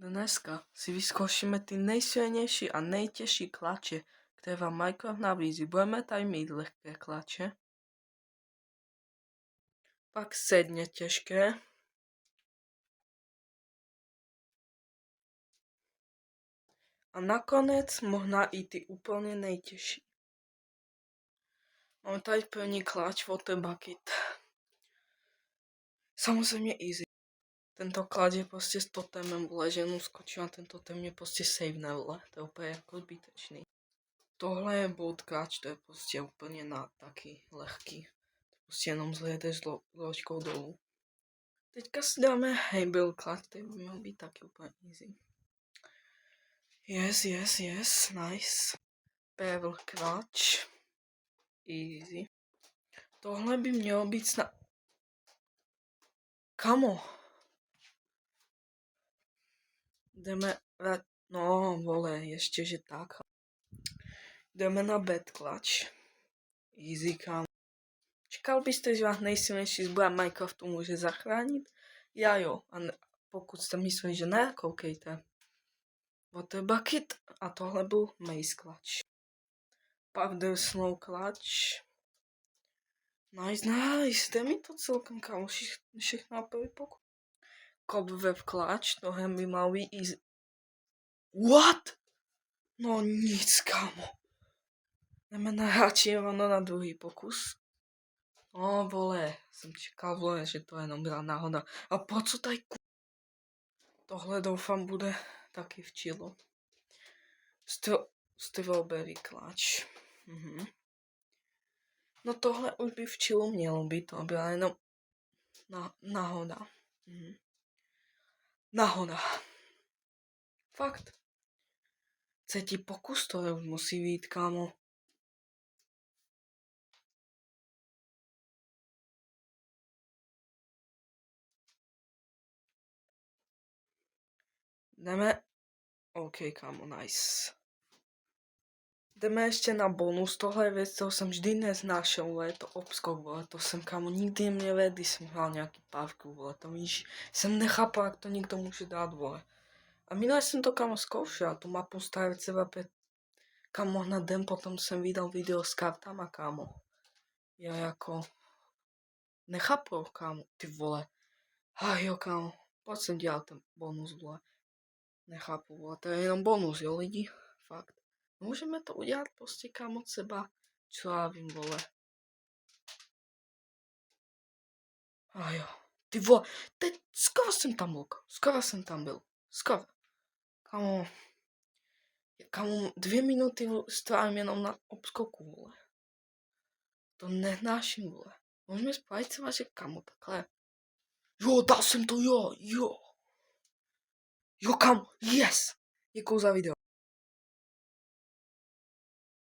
Dneska si vyzkoušíme ty nejsilnější a nejtěžší klače, které vám Minecraft nabízí. Budeme tady mít lehké klače, pak středně těžké, a nakonec možná i ty úplně nejtěžší. Máme tady první klač Water Bucket. Samozřejmě easy. Tento klač je prostě s totemem, vole, že jenom skočím a ten totem mě prostě savene, vole. To je úplně jako zbytečný. Tohle je boat clutch, to je prostě úplně taky lehký. Prostě jenom zhledeš loďkou dolů. Teďka si dáme Hable clutch, který by měl být taky úplně easy. Yes, nice. Pebble clutch. Easy. Tohle by mělo být snad... Kamo. Jdeme... No, vole, ještě že tak. Jdeme na bed clutch. Easy, kamo. Čekal byste, že vás nejsilnější zbraň Minecraftu může zachránit? Já jo. A pokud jste mysleli, že ne, koukejte. Water Bucket a tohle byl Maze clutch. Powder Snow clutch. Nice, jde mi to celkem, kámo, všechno na první pokus. Cobweb clutch, tohle by mal být easy. What? No nic, kámo. Jdeme na hráči, ono na druhý pokus. No, vole, jsem čekal, vole, že to jenom byla náhoda. A po co tady Tohle doufám bude taky v chillu. Strawberry clutch. No tohle už by v chillu mělo být, to byla jenom náhoda. Náhoda. Fakt. Třetí pokus to už musí být, kámo. Jdeme. OK, kámo, nice. Jdeme ještě na bonus, tohle je věc, toho jsem vždy neznášel, vole, je to obskok, vole, to jsem, kámo, nikdy nevěděl, když jsem hrál nějaký pávku, vole, to víš, jsem nechápal, jak to někdo může dát, vole. A minule jsem to, kámo, zkoušel, tu mapu stavit třeba kámo, na den potom jsem vydal video s kartama, kámo. Já jako nechápu, kámo, ty vole. Jo, kámo, proč jsem dělal ten bonus, vole. Nechápu, vole, to je jenom bonus, jo, lidi, fakt. Můžeme to udělat prostě, kámo, třeba, co já vím, vole. Jo, ty vole, teď skoro jsem tam byl, skoro. Kámo, 2 minuty strávím jenom na obskoku, vole. To neznáším, vole. Můžeme spálit třeba, že kámo, takhle. Jo, dal jsem to, jo. Jo, kámo, yes. Děkuju za video.